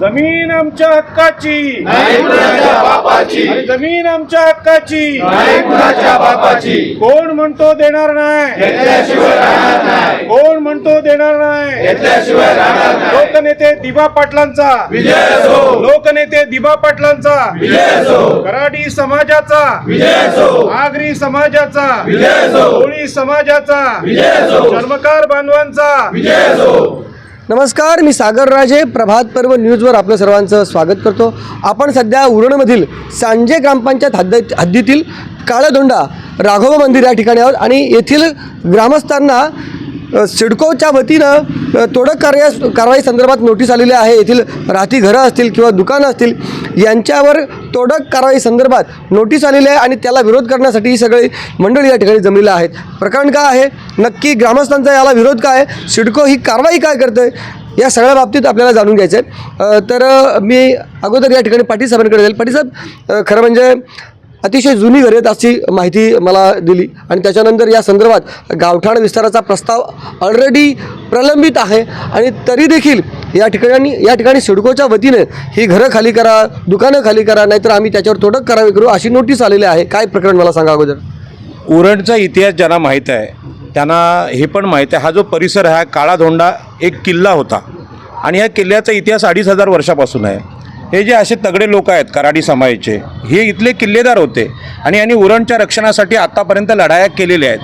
जमीन आमच्या हक्काची नाही कुणाच्या बापाची, आणि जमीन आमच्या हक्काची नाही कुणाच्या बापाची. कोण म्हणतो देणार नाही, घेतल्याशिवाय राहणार नाही, कोण म्हणतो देणार नाही. घेतल्याशिवाय राहणार नाही. लोकनेते दिबा पाटलांचा विजय असो, लोकनेते दिबा पाटलांचा विजय असो, कराडी समाजाचा विजय असो, आगरी समाजाचा विजय असो, कोळी समाजाचा विजय असो, चर्मकार बांधवांचा विजय असो. नमस्कार, मी सागर राजे. प्रभात पर्व न्यूजवर आपलं सर्वांचं स्वागत करतो. आपण सध्या उरणमधील सांजे ग्रामपंचायत हद्दीतील काळधोंडा राघव मंदिर या ठिकाणी आहोत आणि येथील ग्रामस्थांना सिडकोच्या वतीनं तोडक कारवाई संदर्भात नोटीस आलेली आहे. येथील राहती घरं असतील किंवा दुकानं असतील यांच्यावर तोडक कारवाई संदर्भात नोटीस आलेली आहे आणि त्याला विरोध करण्यासाठी ही सगळी मंडळी या ठिकाणी जमलेली आहेत. प्रकरण काय आहे, नक्की ग्रामस्थांचा याला विरोध काय आहे, सिडको ही कारवाई काय करते, या सगळ्या बाबतीत आपल्याला जाणून घ्यायचं आहे. तर मी अगोदर या ठिकाणी पाटील साहेबांकडे जाईल. पाटील साहेब, खरं म्हणजे अतिशय जुनी घरे आहेत अशी माहिती मला दिली आणि त्याच्यानंतर या संदर्भात गावठाण विस्ताराचा प्रस्ताव ऑलरेडी प्रलंबित आहे आणि तरी देखील या ठिकाणी सिडकोच्या वतीने ही घरं खाली करा, दुकानं खाली करा, नाहीतर आम्ही त्याच्यावर तोडक कारवाई करू अशी नोटीस आलेली आहे. काय प्रकरण मला सांगा अगोदर. उरणचा इतिहास ज्यांना माहीत आहे त्यांना हे पण माहीत आहे, हा जो परिसर आहे काळाधोंडा एक किल्ला होता आणि या किल्ल्याचा इतिहास 2500 वर्षापासून आहे. हे जे असे तगडे लोक आहेत कराडी समाजाचे, हे इथले किल्लेदार होते आणि यांनी उरणच्या रक्षणासाठी आत्तापर्यंत लढाया केलेल्या आहेत.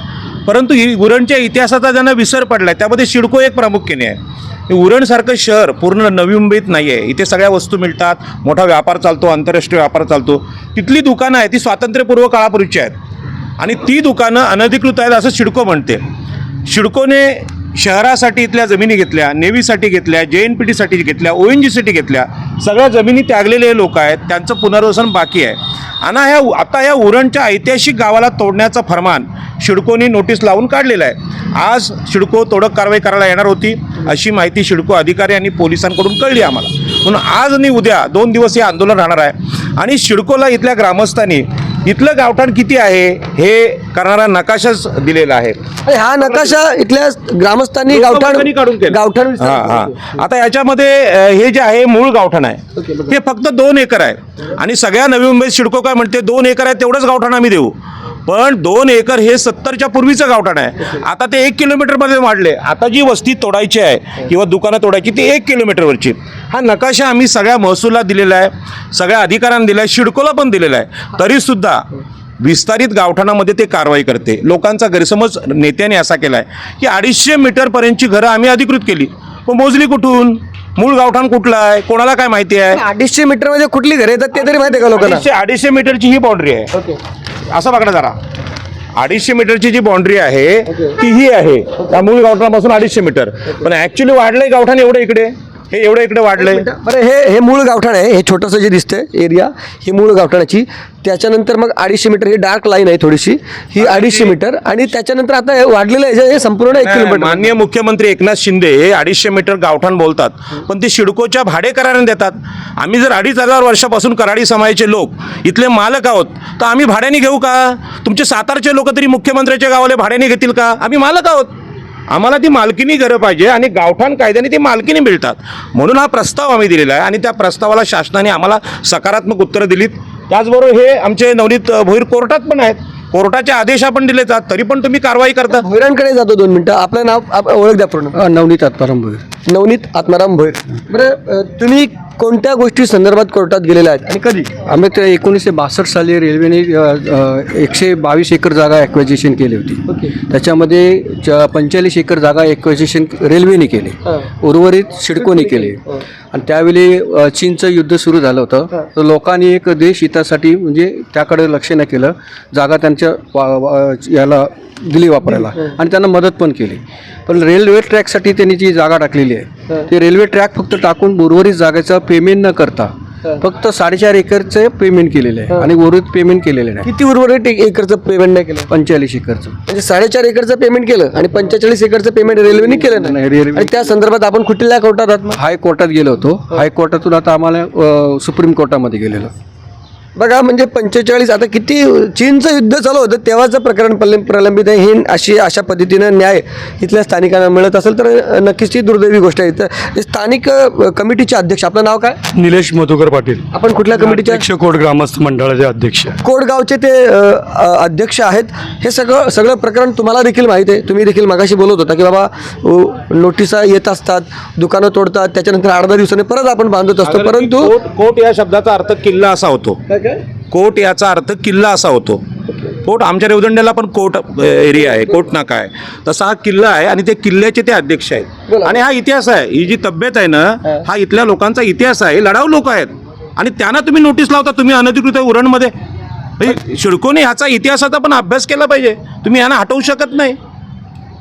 परंतु ही उरणच्या इतिहासाचा ज्यांना विसर पडला आहे त्यामध्ये सिडको एक प्रामुख्याने आहे. उरणसारखं शहर पूर्ण नवी मुंबईत नाही आहे. इथे सगळ्या वस्तू मिळतात, मोठा व्यापार चालतो, आंतरराष्ट्रीय व्यापार चालतो. तिथली दुकानं आहेत ती स्वातंत्र्यपूर्व काळापूर्वीची आहेत आणि ती दुकानं अनधिकृत आहेत असं सिडको म्हणते. सिडकोने शहरासाठी इथल्या जमिनी घेतल्या, नेव्हीसाठी घेतल्या, JNPTसाठी घेतल्या, ONGCसाठी घेतल्या, सगळ्या जमिनी त्यागलेले लोक आहेत, त्यांचं पुनर्वसन बाकी आहे. आणि आता या उरणच्या ऐतिहासिक गावाला तोडण्याचं फरमान सिडकोने नोटीस लावून काढलेलं आहे. आज सिडको तोडक कारवाई करायला येणार होती अशी माहिती सिडको अधिकारी आणि पोलिसांकडून कळली आम्हाला. म्हणून आज आणि उद्या 2 दिवस हे आंदोलन राहणार आहे आणि सिडकोला इथल्या ग्रामस्थांनी इथलं गावठाण किती आहे हे करणारा नकाशाच दिलेला आहे. हा नकाशा इथल्या ग्रामस्थांनी गावठाण आता याच्यामध्ये हे जे आहे मूळ गावठाण आहे हे फक्त 2 एकर आहे आणि सगळ्या नवी मुंबईत सिडको काय म्हणते 2 एकर आहे तेवढंच गावठाण आम्ही देऊ. पण 2 एकर हे 70च्या पूर्वीचं गावठाण आहे. आता ते 1 किलोमीटरमध्ये वाढले. आता जी वस्ती तोडायची आहे किंवा दुकानं तोडायची ती 1 किलोमीटरवरची. हा नकाशा आम्ही सगळ्या महसूलला दिलेला आहे, सगळ्या अधिकाऱ्यांना दिला आहे, सिडकोला पण दिलेला आहे. तरीसुद्धा विस्तारित गावठाणामध्ये ते कारवाई करते. लोकांचा गैरसमज नेत्याने असा केला आहे की 250 मीटरपर्यंतची घरं आम्ही अधिकृत केली, पण मोजली कुठून, मूळ गावठाण कुठलं आहे, कोणाला काय माहिती आहे. 250 मीटरमध्ये कुठली घरे येतात ते तरी माहिती आहे का लोकांना. 250 मीटरची ही बाउंड्री आहे. असं बघा जरा, 250 मीटरची जी बाउंड्री आहे ती ही आहे त्या मूळ गावठाणापासून 250 मीटर. पण ऍक्च्युली वाढलंय गावठाण एवढं इकडे, हे एवढं इकडे वाढलंय. बरं, हे मूळ गावठाण आहे. हे छोटंसं जे दिसतंय एरिया ही मूळ गावठाणाची. त्याच्यानंतर मग 250 मीटर ही डार्क लाईन आहे थोडीशी, ही 250 मीटर आणि त्याच्यानंतर आता हे वाढलेलं आहे हे संपूर्ण 1 किलोमीटर. माननीय मुख्यमंत्री एकनाथ शिंदे हे 250 मीटर गावठाण बोलतात पण ते सिडकोच्या भाडेकराराने देतात. आम्ही जर 2500 वर्षापासून कराडी समाजाचे लोक इथले मालक आहोत तर आम्ही भाड्याने घेऊ का? तुमचे सातारचे लोक तरी मुख्यमंत्र्याच्या गावाला भाड्याने घेतील का? आम्ही मालक आहोत, आम्हाला ती मालकीनी घरं पाहिजे आणि गावठाण कायद्याने ती मालकीनी मिळतात. म्हणून हा प्रस्ताव आम्ही दिलेला आहे आणि त्या प्रस्तावाला शासनाने आम्हाला सकारात्मक उत्तरं दिलीत. त्याचबरोबर हे आमचे नवनीत भोईर कोर्टात पण आहेत, कोर्टाचे आदेश आपण दिले जातात तरी पण तुम्ही कारवाई करता. भोईरांकडे जातो 2 मिनिटं. आपलं नाव ओळख द्या पूर्ण. नवनीत आत्माराम भोईर. नवनीत आत्माराम भोईर. बरं, तुम्ही कोणत्या गोष्टी संदर्भात कोर्टात गेलेल्या आहेत आणि कधी? आम्ही ते 1962 साली रेल्वेने 122 एकर जागा ॲक्वेजिशन केली होती. त्याच्यामध्ये 45 एकर जागा ॲक्वेजिशन रेल्वेने केली, उर्वरित सिडकोने केली. आणि त्यावेळी चीनचं युद्ध सुरू झालं होतं तर लोकांनी एक देश हितासाठी म्हणजे त्याकडे लक्ष नाही केलं, जागा त्यांच्या याला दिली वापरायला आणि त्यांना मदत पण केली. पण रेल्वे ट्रॅकसाठी त्यांनी जी जागा टाकलेली आहे ते रेल्वे ट्रॅक फक्त टाकून उर्वरित जागेचं पेमेंट न करता फक्त 4.5 एकरचं पेमेंट केलेलं आहे आणि उर्वरित पेमेंट केलेलं नाही. किती उर्वरित एकरचं पेमेंट नाही केलं? 45 एकरचं. म्हणजे 4.5 एकरचं पेमेंट केलं आणि 45 एकरचं पेमेंट रेल्वेने केलं नाही. रेल्वे आणि त्या संदर्भात आपण कुठल्या कोर्टात आहात? हायकोर्टात गेलो होतो. हायकोर्टातून आता आम्हाला सुप्रीम कोर्टामध्ये गेलेलो. बघा म्हणजे 45 आता किती चीनचं युद्ध चालू होतं तेव्हाचं प्रकरण प्रलंबित आहे. ही अशा पद्धतीनं न्याय इथल्या स्थानिकांना मिळत असेल तर नक्कीच ती दुर्दैवी गोष्ट आहे. तर स्थानिक कमिटीचे अध्यक्ष, आपलं नाव काय? निलेश मधुकर पाटील, आपण कुठल्या कमिटीच्या? अध्यक्ष कोट ग्रामस्थ मंडळाचे अध्यक्ष. कोटगावचे ते अध्यक्ष आहेत. हे सगळं प्रकरण तुम्हाला देखील माहीत आहे. तुम्ही देखील मागाशी बोलत होता की बाबा नोटिसा येत असतात, दुकानं तोडतात, त्याच्यानंतर 8-10 दिवसांनी परत आपण बांधत असतो. परंतु कोट या शब्दाचा अर्थ किल्ला असा होतो. कोट याचा अर्थ किल्ला असा होतो. कोट आमच्या रेवदंड्याला पण कोट एरिया आहे, कोट नाका आहे, तसा हा किल्ला आहे आणि ते किल्ल्याचे ते अध्यक्ष आहेत. आणि हा इतिहास आहे, ही जी तब्येत आहे ना, हा इथल्या लोकांचा इतिहास आहे. लढाऊ लोक आहेत आणि त्यांना तुम्ही नोटीस लावता. तुम्ही अनधिकृत आहे उरणमध्ये. शिडकोने ह्याचा इतिहासाचा पण अभ्यास केला पाहिजे. तुम्ही यांना हटवू शकत नाही.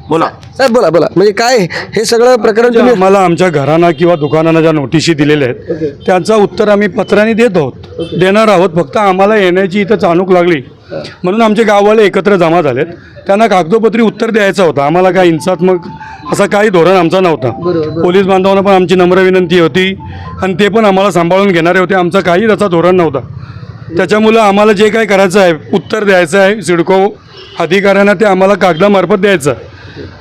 बोला साहेब, बोला म्हणजे काय हे सगळं प्रकरण तुम्ही आम्हाला आमच्या घरांना किंवा दुकानांना ज्या नोटिशी दिलेल्या आहेत त्यांचं उत्तर आम्ही पत्राने देणार आहोत. फक्त आम्हाला येण्याची इथं चाणूक लागली म्हणून आमचे गाववाले एकत्र जमा झालेत. त्यांना कागदोपत्री उत्तर द्यायचं होतं. आम्हाला काय हिंसात्मक असा काही धोरण आमचा नव्हता. पोलीस बांधवांना पण आमची नम्र विनंती होती आणि ते पण आम्हाला सांभाळून घेणारे होते. आमचा काही त्याचा धोरण नव्हता. त्याच्यामुळं आम्हाला जे काही करायचं आहे, उत्तर द्यायचं आहे सिडको अधिकाऱ्यांना, ते आम्हाला कागदामार्फत द्यायचं.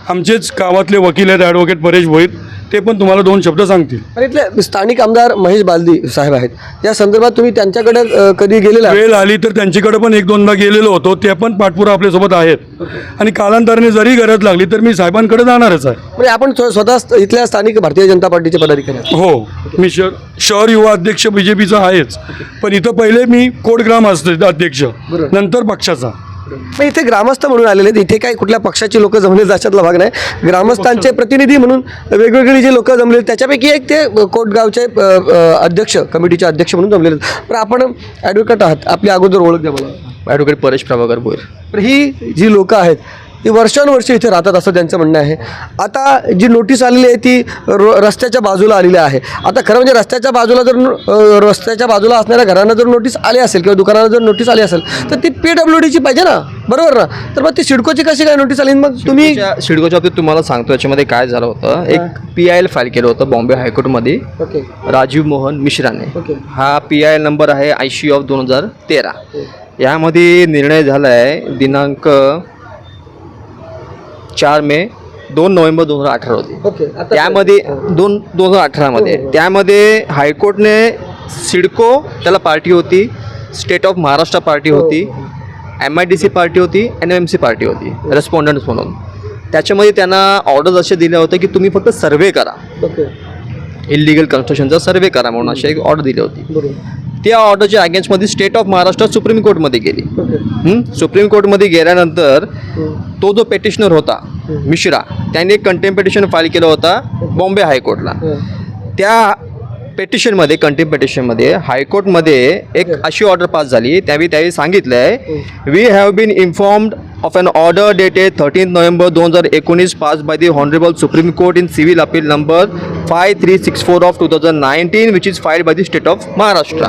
आमचेच गावातले वकील आहेत, ॲडव्होकेट परेश भोईर, ते पण तुम्हाला 2 शब्द सांगतील. आणि इथले स्थानिक आमदार महेश बालदी साहेब आहेत. या संदर्भात तुम्ही त्यांच्याकडे कधी गेलेला? वेळ आली तर त्यांच्याकडे पण 1-2दा गेलेलो होतो. ते पण पाठपुरा आपल्यासोबत आहेत आणि कालांतराने जरी गरज लागली तर मी साहेबांकडे जाणारच आहे. म्हणजे आपण स्वतः इथल्या स्थानिक भारतीय जनता पार्टीचे पदाधिकारी आहात? हो, मी शहर युवा अध्यक्ष BJPचा आहेच, पण इथं पहिले मी कोटग्राम अध्यक्ष, नंतर पक्षाचा. मग इथे ग्रामस्थ म्हणून आलेले आहेत. इथे काही कुठल्या पक्षाचे लोक जमले त्याच्यातला भाग नाही. ग्रामस्थांचे प्रतिनिधी म्हणून वेगवेगळी जे लोक जमले त्याच्यापैकी एक ते कोटगावचे अध्यक्ष, कमिटीचे अध्यक्ष म्हणून जमलेले आहेत. पण आपण ॲडव्होकेट आहात, आपली अगोदर ओळख द्या मला. ॲडव्होकेट परेश प्रभाकर भोईर. तर ही जी लोकं आहेत ही वर्षानुवर्षे इथे राहतात असं त्यांचं म्हणणं आहे. आता जी नोटीस आलेली आहे ती रस्त्याच्या बाजूला आलेली आहे. आता खरं म्हणजे रस्त्याच्या बाजूला असणाऱ्या घरांना जर नोटीस आली असेल किंवा दुकानाला जर नोटीस आली असेल तर ती PWDची पाहिजे ना, बरोबर ना? तर मग ती सिडकोची कशी काय नोटीस आली? मग तुम्ही सिडकोच्या बाबतीत तुम्हाला सांगतो याच्यामध्ये काय झालं होतं. एक PIL फाईल केलं होतं बॉम्बे हायकोर्टमध्ये राजीव मोहन मिश्राने. हा PIL नंबर आहे 80/2013. यामध्ये निर्णय झाला आहे दिनांक 4 मे 2 नोव्हेंबर 2018 होती. त्यामध्ये 2018 मध्ये त्यामध्ये हायकोर्टने सिडको त्याला पार्टी होती, स्टेट ऑफ महाराष्ट्र पार्टी होती, MIDC पार्टी होती, NMMC पार्टी होती, रेस्पॉन्डंट्स म्हणून. त्याच्यामध्ये त्यांना ऑर्डर्स असे दिले होते की तुम्ही फक्त सर्वे करा, इलिगल कन्स्ट्रक्शनचा सर्वे करा म्हणून अशी एक ऑर्डर दिली होती. त्या ऑर्डरच्या अगेन्स्टमध्ये स्टेट ऑफ महाराष्ट्र सुप्रीम कोर्टमध्ये गेली. सुप्रीम कोर्टमध्ये गेल्यानंतर तो जो पेटिशनर होता मिश्रा, त्याने एक कंटेम्प्ट पिटिशन फाईल केलं होता बॉम्बे हायकोर्टला. त्या पेटिशनमध्ये कंटेम्प्ट पिटिशनमध्ये हायकोर्टमध्ये एक अशी ऑर्डर पास झाली. त्यावेळी सांगितलं आहे, we have been informed of an order dated 13th November 2019 passed by the Honorable Supreme Court in Civil Appeal number 5364 of 2019 which is filed by the State of Maharashtra.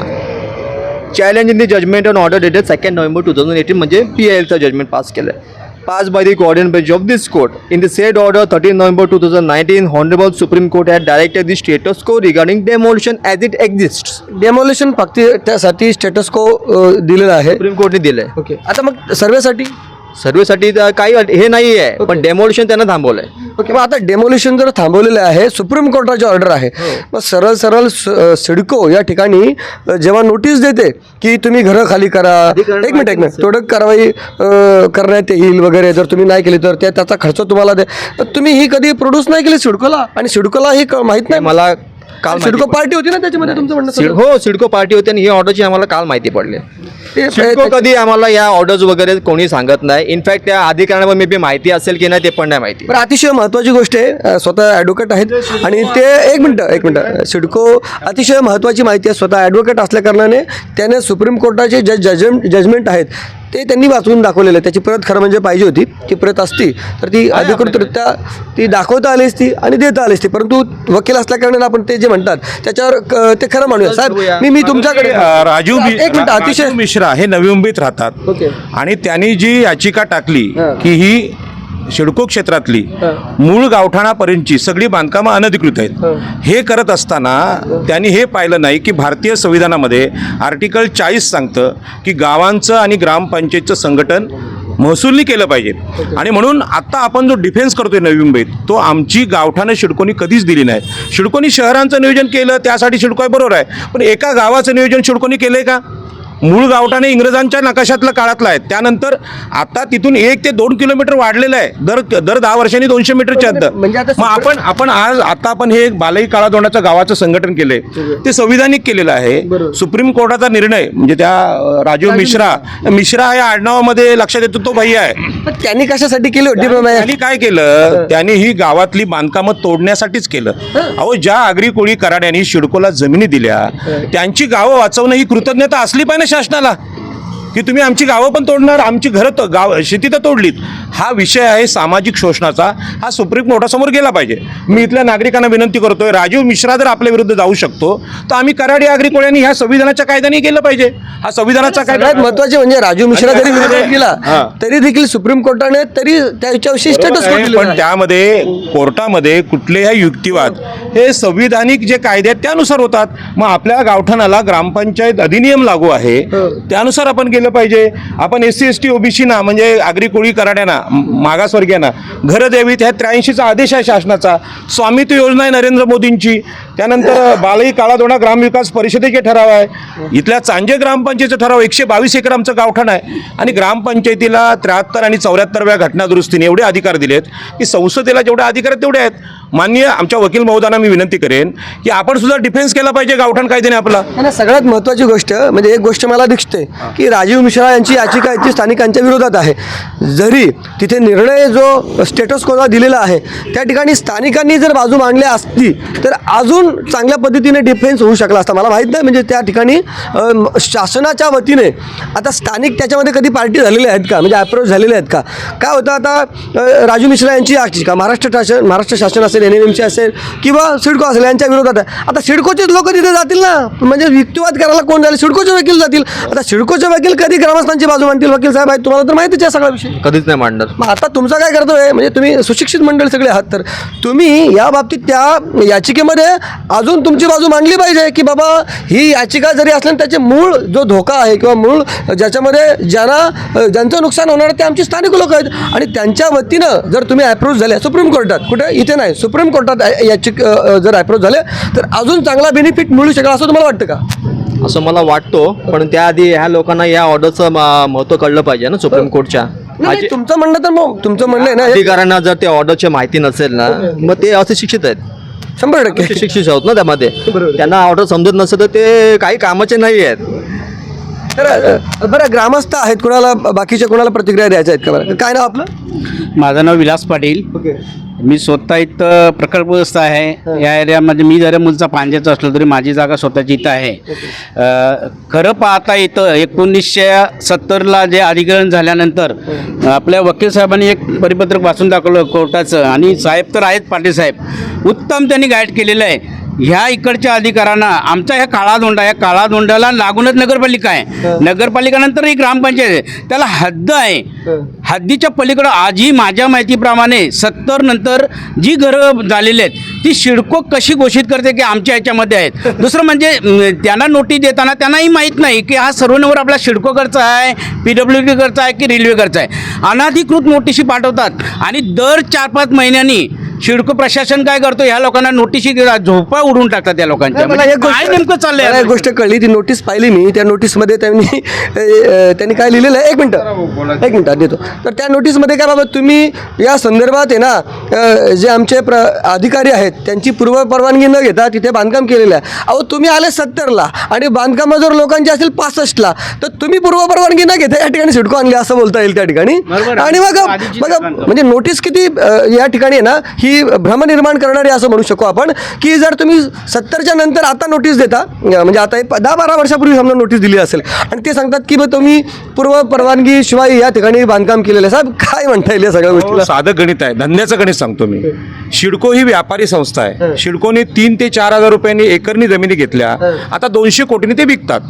Challenging the judgment on order dated 2nd November 2018 म्हणजे PILचं judgement pass केलं आहे. Passed by the coordinate bench of this court. In the said order 13 November 2019, Honorable Supreme Court had directed the status quo regarding demolition as it exists. Demolition फक्त त्यासाठी status को दिलेलं आहे. Supreme कोर्टने दिलं आहे. Okay, आता मग सर्वेसाठी सर्वेसाठी काही हे नाही आहे, पण डेमोलिशन त्यांना थांबवलं आहे. ओके, मग आता डेमोलिशन जर थांबवलेलं आहे, सुप्रीम कोर्टाची ऑर्डर आहे, मग सरळ सिडको या ठिकाणी जेव्हा नोटीस देते की तुम्ही घरं खाली करा, एक मिनिट तोडक कारवाई करण्यात येईल वगैरे, जर तुम्ही नाही केली तर त्याचा खर्च तुम्हाला दे, तुम्ही ही कधी प्रोड्यूस नाही केली सिडकोला? आणि सिडकोला ही माहीत नाही? मला काल सिडको पार्टी होती ना त्याच्यामध्ये, तुमचं म्हणणं? हो, सिडको पार्टी होती आणि ही ऑर्डरची आम्हाला काल माहिती पडली. सिडको कधी आम्हाला या ऑर्डर्स वगैरे कोणी सांगत नाही. इनफॅक्ट त्या अधिकाऱ्यांना मे बी माहिती असेल की नाही ते पण नाही माहिती. पण अतिशय महत्त्वाची गोष्ट आहे, स्वतः ॲडव्होकेट आहेत आणि ते एक मिनटं सिडको अतिशय महत्त्वाची माहिती आहे. स्वतः ॲडव्होकेट असल्या कारणाने त्याने सुप्रीम कोर्टाचे जजमेंट आहेत ते त्यांनी वाचून दाखवलेलं आहे. त्याची प्रत खरं म्हणजे पाहिजे होती. ती प्रत असती तर ती अधिकृतरित्या ती दाखवता आली असती आणि देता आली असती. परंतु वकील असल्या कारणाने आपण ते जे म्हणतात त्याच्यावर ते खरं म्हणूया. साहेब, मी तुमच्याकडे एक मिनिट, अतिशय मिश्रा हे नवी मुंबईत राहतात. ओके. आणि त्यांनी जी याचिका टाकली की ही सिडको क्षेत्रातली मूळ गावठाणापर्यंतची सगळी बांधकामं अनधिकृत आहेत. हे करत असताना त्यांनी हे पाहिलं नाही की भारतीय संविधानामध्ये आर्टिकल 40 सांगतं की गावांचं आणि ग्रामपंचायतचं संघटन महसूलनी केलं पाहिजे. आणि म्हणून आत्ता आपण जो डिफेन्स करतोय नवी मुंबईत, तो आमची गावठाणं सिडकोनी कधीच दिली नाही. सिडकोनी शहरांचं नियोजन केलं, त्यासाठी सिडको आहे, बरोबर आहे, पण एका गावाचं नियोजन सिडकोनी केलं आहे का? मूळ गावठाणे इंग्रजांच्या नकाशातलं काळातलं आहे. त्यानंतर आता तिथून 1 ते 2 किलोमीटर वाढलेलं आहे. दर 10 वर्षांनी 200 मीटरच्या आत. म्हणजे आता मग आपण हे बालई काळादोंडाचं गावाचं संघटन केलंय, ते संविधानिक केलेलं आहे. सुप्रीम कोर्टाचा निर्णय म्हणजे त्या राजीव मिश्रा या आडनावामध्ये लक्षात येतो तो भैया आहे. पण त्यांनी कशासाठी केली होती त्यांनी काय केलं, त्यांनी ही गावातली बांधकामं तोडण्यासाठीच केलं. अहो, ज्या आगरी कोळी कराड्यांनी सिडकोला जमिनी दिल्या त्यांची गावं वाचवणं ही कृतज्ञता असली पाहिजे शासनाला, की तुम्ही आमची गावं पण तोडणार, आमची घरं गाव शेती तर तोडलीत. हा विषय आहे सामाजिक शोषणाचा, हा सुप्रीम कोर्टासमोर गेला पाहिजे. मी इथल्या नागरिकांना विनंती करतोय, राजीव मिश्रा जर आपल्या विरुद्ध जाऊ शकतो तर आम्ही कराडी आगरी कोळ्यांनी ह्या संविधानाच्या कायद्याने गेलं पाहिजे. हा संविधानाचा कायदा सगळ्यात महत्वाचे म्हणजे राजीव मिश्रा जरी विरोध केला तरी देखील सुप्रीम कोर्टाने तरी त्याच्याविषयी स्टेटस पण त्यामध्ये कोर्टामध्ये कुठलेही युक्तिवाद हे संविधानिक जे कायदे आहेत त्यानुसार होतात. मग आपल्या गावठाणाला ग्रामपंचायत अधिनियम लागू आहे, त्यानुसार आपण गेलं पाहिजे. आपण SC ST OBC ना म्हणजे आगरी कोळी कराड्यांना मागासवर्गीयांना घरं द्यावीत, ह्या 83चा आदेश आहे शासनाचा. स्वामित्व योजना आहे नरेंद्र मोदींची. त्यानंतर बालई काळादोंडा ग्रामविकास परिषदेचे ठराव आहे. इथल्या चांजे ग्रामपंचायतीचा ठराव 122 एकर आमचं गावठाण आहे आणि ग्रामपंचायतीला 73 आणि 74व्या घटना दुरुस्तीने एवढे अधिकार दिलेत की संसदेला जेवढे अधिकार आहेत तेवढे आहेत. माननीय आमच्या वकील महोदयांना मी विनंती करेन की आपण सुद्धा डिफेन्स केला पाहिजे गावठाण कायद्याने आपला. आणि सगळ्यात महत्त्वाची गोष्ट म्हणजे एक गोष्ट मला दिसते की राजीव मिश्रा यांची याचिका ती स्थानिकांच्या विरोधात आहे. जरी तिथे निर्णय जो स्टेटस कोला दिलेला आहे त्या ठिकाणी स्थानिकांनी जर बाजू मांडल्या असती तर अजून चांगल्या पद्धतीने डिफेन्स होऊ शकला असता. मला माहीत नाही म्हणजे त्या ठिकाणी शासनाच्या वतीने आता स्थानिक त्याच्यामध्ये कधी पार्टी झालेले आहेत का, म्हणजे अप्रोच झालेले आहेत का? काय होतं आता राजू मिश्रा यांची याचिका महाराष्ट्र शासन असेल, NMMC असेल किंवा सिडको असेल यांच्या विरोधात आहे. आता सिडकोचेच लोक तिथे जातील ना, म्हणजे युक्तिवाद करायला कोण जाईल? सिडकोचे वकील जातील. आता सिडकोचे वकील कधी ग्रामस्थांची बाजू मांडतील? वकील साहेब आहेत, तुम्हाला तर माहितीच आहे सगळा विषय. कधीच नाही मांडणार. मग आता तुमचा काय कर्तव्य म्हणजे तुम्ही सुशिक्षित मंडळी सगळे आहात, तर तुम्ही या बाबतीत त्या याचिकेमध्ये अजून तुमची बाजू मांडली पाहिजे की बाबा ही याचिका जरी असली त्याचे मूळ जो धोका आहे किंवा मूळ ज्याच्यामध्ये ज्यांचं नुकसान होणार ते आमची स्थानिक लोक आहेत आणि त्यांच्या वतीनं जर तुम्ही अप्रोच झाले सुप्रीम कोर्टात, कुठे इथे नाही सुप्रीम कोर्टात जर अप्रोच झाले तर अजून चांगला बेनिफिट मिळू शकेल असं तुम्हाला वाटतं का? असं मला वाटतो, पण त्याआधी ह्या लोकांना या ऑर्डरचं महत्त्व कळलं पाहिजे ना सुप्रीम कोर्टच्या. नाही, तुमचं म्हणणं तर मग तुमचं म्हणणं आहे ना, अधिकाऱ्यांना जर त्या ऑर्डरची माहिती नसेल ना मग ते असे शिक्षित आहेत, 100% शिक्षित आहोत ना त्यामध्ये. त्यांना ऑर्डर समजत नसेल तर ते काही कामाचे नाही आहेत. तर बरं ग्रामस्थ आहेत, कुणाला बाकीच्या कुणाला प्रतिक्रिया द्यायच्या आहेत का? बरं काय नाव आपलं? माझं नाव विलास पाटील. ओके. मी स्वतः इथं प्रकल्पग्रस्त आहे. या एरियामध्ये मी जरी मूलचा पांजेचा असलो तरी माझी जागा स्वतःची इथं आहे. खरं पाहता इथं 1970ला जे अधिग्रहण झाल्यानंतर आपल्या वकील साहेबांनी एक परिपत्रक वाचून दाखवलं कोर्टाचं, आणि साहेब तर आहेत पाटील साहेब, उत्तम त्यांनी गाईड केलेलं आहे. ह्या इकडच्या अधिकाऱ्यांना आमचा ह्या काळादोंडाला लागूनच नगरपालिका आहे. नगरपालिकानंतर ही ग्रामपंचायत आहे, त्याला हद्द आहे. हद्दीच्या पलीकडं आजही माझ्या माहितीप्रमाणे 70 नंतर जी घरं झालेली आहेत ती सिडको कशी घोषित करते की आमच्या ह्याच्यामध्ये आहेत. दुसरं म्हणजे त्यांना नोटीस देताना त्यांनाही माहीत नाही की हा सर्व नंबर आपला सिडकोकडचा आहे, PWD कडचा आहे की रेल्वेकडचा आहे. अनाधिकृत नोटिशी पाठवतात आणि दर 4-5 महिन्यांनी सिडको प्रशासन काय करतो, ह्या लोकांना नोटिशी झोपा उडून टाकतात त्या लोकांच्या. मला एक काय नेमकं चाललंय? एक गोष्ट कळली, ती नोटीस पाहिली मी. त्या नोटीसमध्ये त्यांनी काय लिहिलेलं आहे, एक मिनिट देतो. तर त्या नोटीसमध्ये काय बाबा तुम्ही या संदर्भात आहे ना जे आमचे अधिकारी आहेत त्यांची पूर्व परवानगी न घेता तिथे बांधकाम केलेलं आहे. अहो तुम्ही आले 70ला आणि बांधकामं जर लोकांची असेल 65ला तर तुम्ही पूर्व परवानगी न घेता या ठिकाणी सिडको आणली असं बोलता येईल त्या ठिकाणी. आणि बघा म्हणजे नोटीस किती या ठिकाणी आहे ना, ही ही भ्रम निर्माण करणारी असं म्हणू शकू आपण, की जर तुम्ही 70च्या नंतर आता नोटीस देता, म्हणजे आता 10-12 वर्षापूर्वी समजा नोटीस दिली असेल आणि ते सांगतात की बा तुम्ही पूर्व परवानगी शिवाय या ठिकाणी बांधकाम केलेलं आहे. साहेब काय म्हणता येईल या सगळ्या गोष्टीला? साधं गणित आहे, धंद्याचं गणित सांगतो मी. शिडको ही व्यापारी संस्था आहे. शिडकोने 3 ते 4 हजार रुपयांनी एकरनी जमिनी घेतल्या, आता 200 कोटींनी ते विकतात.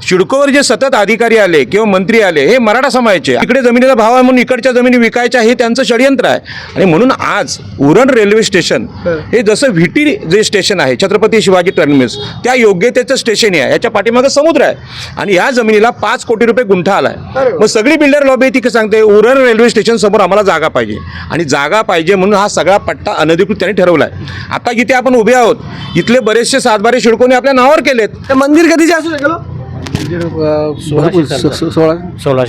शिडकोवर जे सतत अधिकारी आले किंवा मंत्री आले हे मराठा समाजाचे, इकडे जमिनीचा भाव आहे म्हणून इकडच्या जमिनी विकायच्या, हे त्यांचं षडयंत्र आहे. आणि म्हणून आज उरण रेल्वे स्टेशन हे जसं व्हीटी जे स्टेशन आहे छत्रपती शिवाजी टर्मिनस त्या योग्यतेचं स्टेशन आहे, याच्या पाठीमागे समुद्र आहे आणि या जमिनीला 5 कोटी रुपये गुंठा आलाय. मग सगळी बिल्डर लॉबी ती सांगते उरण रेल्वे स्टेशन समोर आम्हाला जागा पाहिजे आणि जागा पाहिजे म्हणून हा सगळा पट्टा अनधिकृत त्यांनी ठरवलाय. आता जिथे आपण उभे आहोत इथले बरेचसे सातबारे शिडकोने आपल्या नावावर केलेत. ते मंदिर कधीचे असू शकेल? 1600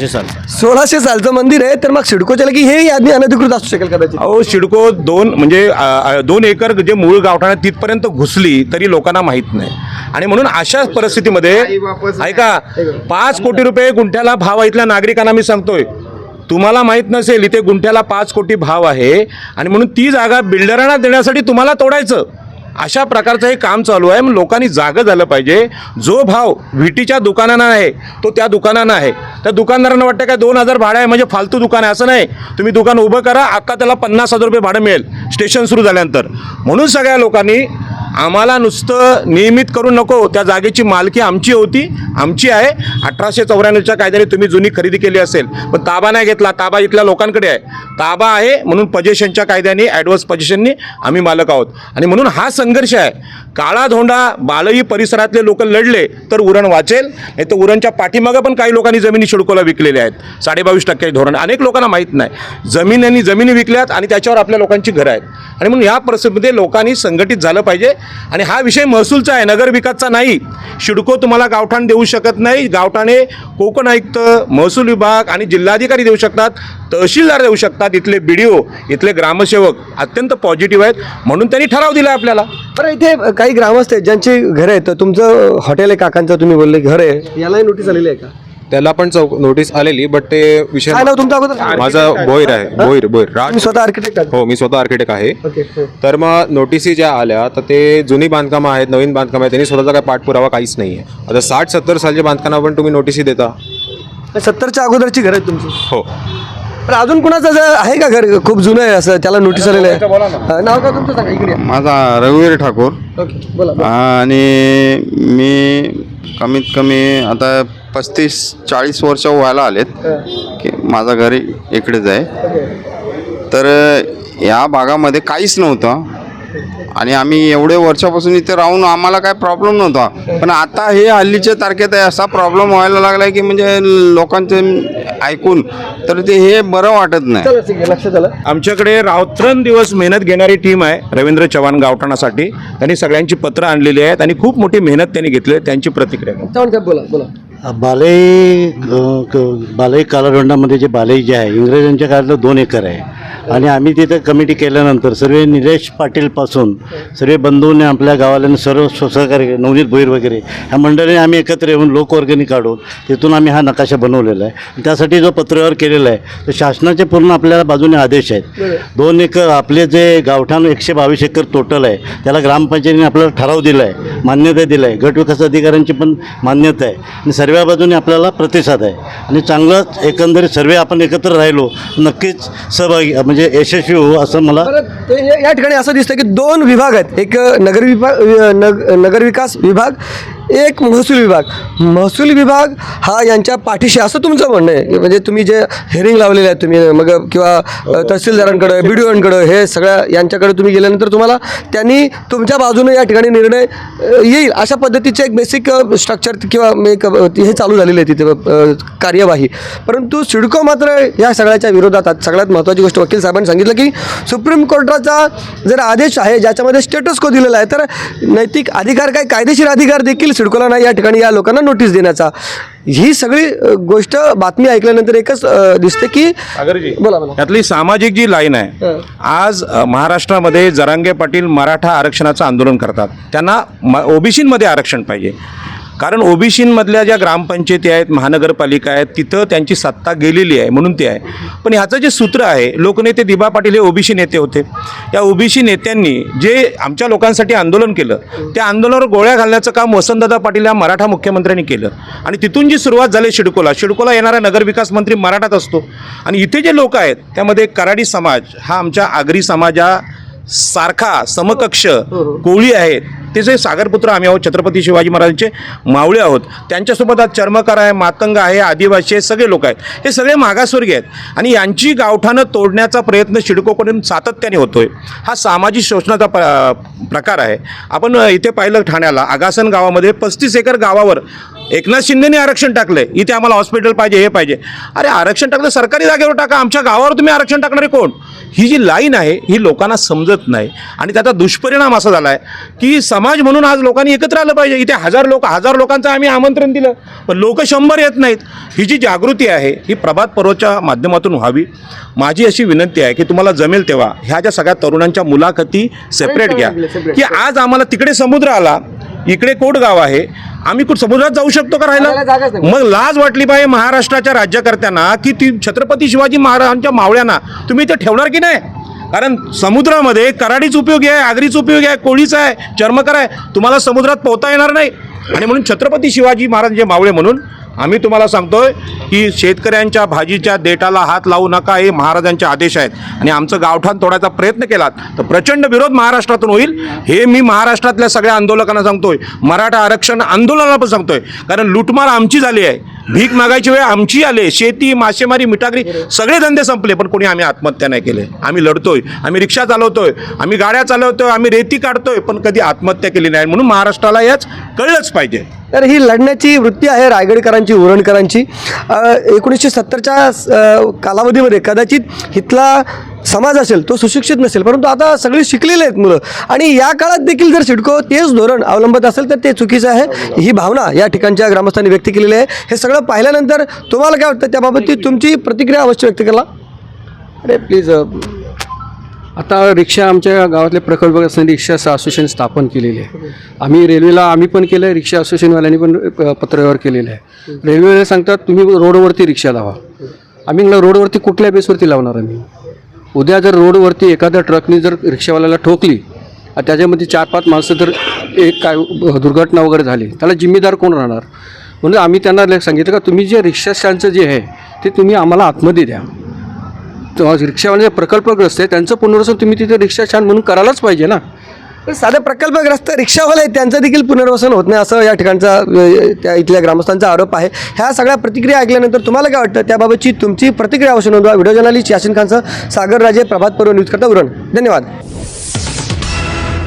साल 1600 सालचं मंदिर आहे, तर मग सिडकोच्या की हे यादी अनधिकृत असू शकेल कदाचित. अहो शिडको 2 एकर जे मूळ गावठाणात तिथपर्यंत घुसली तरी लोकांना माहीत नाही. आणि म्हणून अशा परिस्थितीमध्ये ऐका 5 कोटी रुपये गुंठ्याला भाव आहे. इथल्या नागरिकांना मी सांगतोय, तुम्हाला माहीत नसेल इथे गुंठ्याला 5 कोटी भाव आहे आणि म्हणून ती जागा बिल्डरांना देण्यासाठी तुम्हाला तोडायचं, अशा प्रकारचं हे काम चालू आहे. मग लोकांनी जागं झालं पाहिजे. जो भाव व्हीटीच्या दुकानांना आहे तो त्या दुकानांना आहे. त्या दुकानदारांना वाटतं काय 2000 भाडं आहे म्हणजे फालतू दुकान आहे, असं नाही. तुम्ही दुकान उभं करा, अख्खा त्याला 50,000 रुपये भाडं मिळेल स्टेशन सुरू झाल्यानंतर. म्हणून सगळ्या लोकांनी आम्हाला नुसतं नियमित करू नको, त्या जागेची मालकी आमची होती, आमची आहे. 1894च्या कायद्याने तुम्ही जुनी खरेदी केली असेल पण ताबा नाही घेतला, ताबा इथल्या लोकांकडे आहे. ताबा आहे म्हणून पजेशनच्या कायद्याने ॲडव्हान्स पजेशननी आम्ही मालक आहोत. आणि म्हणून हा संघर्ष आहे. काळा धोंडा बालई परिसरातले लोक लढले तर उरण वाचेल, नाही तर उरणच्या पाठीमागं पण काही लोकांनी जमिनी शिडकोला विकलेल्या आहेत. 22.5% धोरण अनेक लोकांना माहीत नाही. जमिनी विकल्यात आणि त्याच्यावर आपल्या लोकांची घरं आहेत. आणि म्हणून ह्या परिस्थितीमध्ये लोकांनी संघटित झालं पाहिजे. आणि हा विषय महसूलचा आहे, नगरविकासचा नाही. शिडको तुम्हाला गावठाण देऊ शकत नाही. गावठाणे कोकण आयुक्त, महसूल विभाग आणि जिल्हाधिकारी देऊ शकतात, तहसीलदार देऊ शकतात. इथले BDO, इथले ग्रामसेवक अत्यंत पॉझिटिव्ह आहेत म्हणून त्यांनी ठराव दिला आपल्याला. बरं, इथे काही ग्रामस्थ आहेत ज्यांची घरं आहेत. तुमचं हॉटेल आहे काकांचं, तुम्ही बोलले घर आहे, यालाही नोटीस आलेली आहे का? त्याला पण नोटीस आलेली, बट ते विषय काय नाव तुमचं अगोदर? माझं बोईर आहे. बोईर राज. तुम्ही स्वतः आर्किटेक्ट आहात? हो, मी स्वतः आर्किटेक्ट आहे. ओके. तर मग नोटिसी ज्या आल्या तर ते जुनी बांधकामं आहेत, नवीन बांधकामं आहेत, त्यांनी स्वतःचा काही पाठपुरावा काहीच नाही आहे. आता 60-70 सालच्या बांधकामाला पण तुम्ही नोटिसी देता. 70च्या अगोदरची घर आहेत तुमची? हो. पण अजून कुणाचं असं आहे का घर खूप जुनं आहे असं त्याला नोटीस आलेलं आहे? नाव का तुमचं सांगा, इकडे या. माझा रघुवीर ठाकूर. ओके, बोला. आणि मी कमीत कमी आता 35-40 वर्ष व्हायला आलेत की माझा घर इकडेच आहे. तर या भागामध्ये काहीच नव्हतं आणि आम्ही एवढे वर्षापासून इथे राहून आम्हाला काय प्रॉब्लेम नव्हता. पण आता हे हल्लीच्या तारखेत असा प्रॉब्लेम व्हायला लागला आहे की म्हणजे लोकांचे ऐकून तर ते हे बरं वाटत नाही. चला, ठीक आहे, लक्षात आलं. आमच्याकडे रात्रंदिवस मेहनत घेणारी टीम आहे रवींद्र चव्हाण गावठाणासाठी. त्यांनी सगळ्यांची पत्रं आणलेली आहेत आणि खूप मोठी मेहनत त्यांनी घेतली आहे. त्यांची प्रतिक्रिया चव्हाण साहेब, बोला. बालई कालादंडामध्ये जे बालई जे आहे इंग्रजांच्या काळातलं 2 एकर आहे आणि आम्ही तिथं कमिटी केल्यानंतर सर्व निलेश पाटीलपासून सर्व बंधूंनी आपल्या गावाला सर्व सहकार्य नवनीत भोईर वगैरे ह्या मंडळीने आम्ही एकत्र येऊन लोकवर्गणी काढून तिथून आम्ही हा नकाशा बनवलेला आहे. त्यासाठी जो पत्रव्यवहार केलेला आहे तर शासनाचे पूर्ण आपल्याला बाजूने आदेश आहेत. 2 एकर आपले जे गावठाण 122 एकर टोटल आहे त्याला ग्रामपंचायतीने आपल्याला ठराव दिला आहे, मान्यता दिला आहे. गट विकास अधिकाऱ्यांची पण मान्यता आहे आणि सर्व बाजूने आपल्याला प्रतिसाद आहे. आणि चांगलाच एकंदरीत सर्व आपण एकत्र राहिलो नक्कीच सहभागी म्हणजे यशस्वी होऊ असं मला. या ठिकाणी असं दिसतं की 2 विभाग आहेत, एक नगरविकास विभाग, एक महसूल विभाग. महसूल विभाग हा यांच्या पाठीशी असं तुमचं म्हणणं आहे? म्हणजे तुम्ही जे हेरिंग लावलेले आहेत तुम्ही मग किंवा तहसीलदारांकडे, BDOंकडे, हे सगळ्या यांच्याकडे तुम्ही गेल्यानंतर तुम्हाला त्यांनी तुमच्या बाजूने या ठिकाणी निर्णय येईल अशा पद्धतीचे एक बेसिक स्ट्रक्चर किंवा एक हे चालू झालेलं आहे तिथे कार्यवाही. परंतु सिडको मात्र या सगळ्याच्या विरोधात. सगळ्यात महत्त्वाची गोष्ट वकील साहेबांनी सांगितलं की सुप्रीम कोर्टाचा जर आदेश आहे ज्याच्यामध्ये स्टेटस को दिलेला आहे तर नैतिक अधिकार, काय कायदेशीर अधिकार देखील सिडकोला नाही या ठिकाणी या लोकांना नोटीस देण्याचा. ही सगळी गोष्ट बातमी ऐकल्यानंतर एकच दिसते की बोला. यातली सामाजिक जी लाईन आहे, आज महाराष्ट्रामध्ये जरांगे पाटील मराठा आरक्षणाचं आंदोलन करतात. त्यांना OBCमध्ये आरक्षण पाहिजे. कारण ओबीसीमधल्या ज्या ग्रामपंचायती आहेत, महानगरपालिका आहेत, तिथं त्यांची सत्ता गेलेली आहे म्हणून ते आहे. पण ह्याचं जे सूत्र आहे, लोकनेते दिबा पाटील हे ओबीसी नेते होते. या ओबीसी नेत्यांनी जे आमच्या लोकांसाठी आंदोलन केलं, त्या आंदोलनावर गोळ्या घालण्याचं काम वसंतदादा पाटील या मराठा मुख्यमंत्र्यांनी केलं. आणि तिथून जी सुरुवात झाली शिडकोला येणारा नगरविकास मंत्री मराठाच असतो. आणि इथे जे लोक आहेत त्यामध्ये कराडी समाज हा आमच्या आगरी समाजासारखा समकक्ष कोळी आहेत. ते जे सागरपुत्र आम्ही आहोत, छत्रपती शिवाजी महाराजांचे मावळे आहोत. त्यांच्यासोबत आज चर्मकार आहे, मातंग आहे, आदिवासी आहे, सगळे लोक आहेत. हे सगळे मागासवर्गीय आहेत आणि यांची गावठाणं तोडण्याचा प्रयत्न सिडकोकडून सातत्याने होतोय. हा सामाजिक शोषणाचा प्रकार आहे. आपण इथे पाहिलं ठाण्याला आगासन गावामध्ये 35 एकर गावावर एकनाथ शिंदेने आरक्षण टाकलंय. इथे आम्हाला हॉस्पिटल पाहिजे, हे पाहिजे. अरे आरक्षण टाकलं सरकारी जागेवर टाका, आमच्या गावावर तुम्ही आरक्षण टाकणारे कोण? ही जी लाईन आहे ही लोकांना समजत नाही आणि त्याचा दुष्परिणाम असा झाला आहे की समाज म्हणून आज लोकांनी एकत्र आलं पाहिजे. इथे हजार लोकांचं आम्ही आमंत्रण दिलं पण लोक 100 येत नाहीत. ही जी जागृती आहे ही प्रभात पर्वच्या माध्यमातून व्हावी. माझी अशी विनंती आहे की तुम्हाला जमेल तेव्हा ह्या ज्या सगळ्या तरुणांच्या मुलाखती सेपरेट घ्या की आज आम्हाला तिकडे समुद्र आला, इकडे कोटगाव आहे, आम्ही कुठं समुद्रात जाऊ शकतो का राहायला? मग लाज वाटली पाहिजे महाराष्ट्राच्या राज्यकर्त्यांना की ती छत्रपती शिवाजी महाराजांच्या मावळ्यांना तुम्ही इथे ठेवणार की नाही? कारण समुद्रामध्ये कराडीच उपयोगी आहे, आगरीच उपयोगी आहे, कोळीच आहे, चर्मकार आहे. तुम्हाला समुद्रात पोहता येणार नाही. आणि म्हणून छत्रपती शिवाजी महाराजांचे मावळे म्हणून आम्ही तुम्हाला सांगतोय की शेतकऱ्यांच्या भाजीच्या देठाला हात लावू नका, हे महाराजांचे आदेश आहेत. आणि आमचं गावठाण तोडायचा प्रयत्न केलात तर प्रचंड विरोध महाराष्ट्रातून होईल. हे मी महाराष्ट्रातल्या सगळ्या आंदोलकांना सांगतोय, मराठा आरक्षण आंदोलनाला पण सांगतोय. कारण लुटमार आमची झाली आहे, भीक मागायची वेळ आमची आली. शेती, मासेमारी, मिठागरी सगळे धंदे संपले पण कोणी आम्ही आत्महत्या नाही केले. आम्ही लढतोय, आम्ही रिक्षा चालवतोय, आम्ही गाड्या चालवतोय, आम्ही रेती काढतोय पण कधी आत्महत्या केली नाही. म्हणून महाराष्ट्राला याच कळलंच पाहिजे. तर ही लढण्याची वृत्ती आहे रायगडकरांची, उरणकरांची. 1970च्या कालावधीमध्ये कदाचित इथला समाज असेल तो सुशिक्षित नसेल, परंतु आता सगळी शिकलेले आहेत मुलं. आणि या काळात देखील जर सिडको तेच धोरण अवलंबत असेल तर ते चुकीचं आहे. ही भावना या ठिकाणच्या ग्रामस्थांनी व्यक्त केलेली आहे. हे सगळं पाहिल्यानंतर तुम्हाला काय वाटतं त्याबाबत तुमची प्रतिक्रिया अवश्य व्यक्त करा. अरे प्लीज. आता रिक्षा आमच्या गावातल्या प्रकल्पग्रस्तांनी रिक्षा असोसिएशन स्थापन केलेली आहे. आम्ही रेल्वेला आम्ही पण केलं आहे, रिक्षा असोसिएशनवाल्यांनी पण पत्रव्यवहार केलेला आहे. रेल्वेला सांगतात तुम्ही रोडवरती रिक्षा लावा. आम्ही रोडवरती कुठल्या बेसवरती लावणार? आम्ही उद्या जर रोडवरती एखाद्या ट्रकने जर रिक्षावाल्याला ठोकली, त्याच्यामध्ये 4-5 माणसं जर एक काय दुर्घटना वगैरे झाली, त्याला जिम्मेदार कोण राहणार? म्हणून आम्ही त्यांना सांगितलं का तुम्ही जे रिक्षा स्टँडचं जे आहे ते तुम्ही आम्हाला आतमध्ये द्या. रिक्षावाले जे प्रकल्पग्रस्त आहे त्यांचं पुनर्वसन तुम्ही तिथे रिक्षा स्टँड म्हणून करायलाच पाहिजे ना. साधे प्रकल्पग्रस्त रिक्षावाले आहेत त्यांचं देखील पुनर्वसन होत नाही असं या ठिकाणचा त्या इथल्या ग्रामस्थांचा आरोप आहे. ह्या सगळ्या प्रतिक्रिया ऐकल्यानंतर तुम्हाला काय वाटतं त्याबाबतची तुमची प्रतिक्रिया अवश्य नोंदवा. व्हिडिओ जर्नलिस्ट यासिन खानसह सागर राजे, प्रभात पर्व न्यूज करता उरण. धन्यवाद.